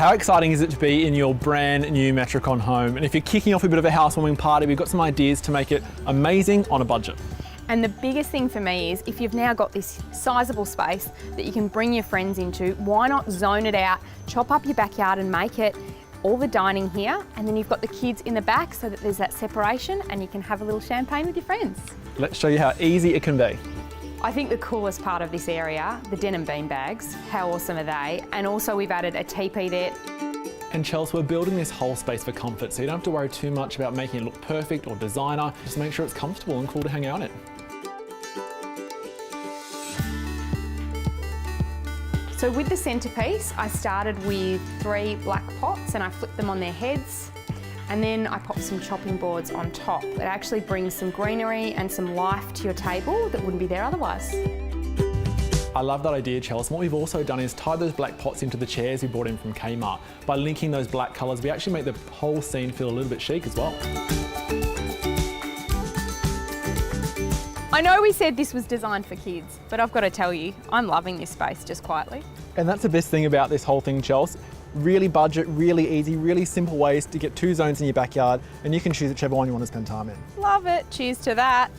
How exciting is it to be in your brand new Metricon home? And if you're kicking off a bit of a housewarming party, we've got some ideas to make it amazing on a budget. And the biggest thing for me is if you've now got this sizable space that you can bring your friends into, why not zone it out, chop up your backyard and make it all the dining here, and then you've got the kids in the back so that there's that separation and you can have a little champagne with your friends. Let's show you how easy it can be. I think the coolest part of this area, the denim bean bags, how awesome are they? And also we've added a teepee there. And Chelsea, we're building this whole space for comfort, so you don't have to worry too much about making it look perfect or designer. Just make sure it's comfortable and cool to hang out in. So with the centrepiece, I started with 3 black pots and I flipped them on their heads. And then I popped some chopping boards on top. It actually brings some greenery and some life to your table that wouldn't be there otherwise. I love that idea, Chelsea. And what we've also done is tie those black pots into the chairs we brought in from Kmart. By linking those black colours, we actually make the whole scene feel a little bit chic as well. I know we said this was designed for kids, but I've got to tell you, I'm loving this space just quietly. And that's the best thing about this whole thing, Chelsea. Really budget, really easy, really simple ways to get 2 zones in your backyard, and you can choose whichever one you want to spend time in. Love it. Cheers to that.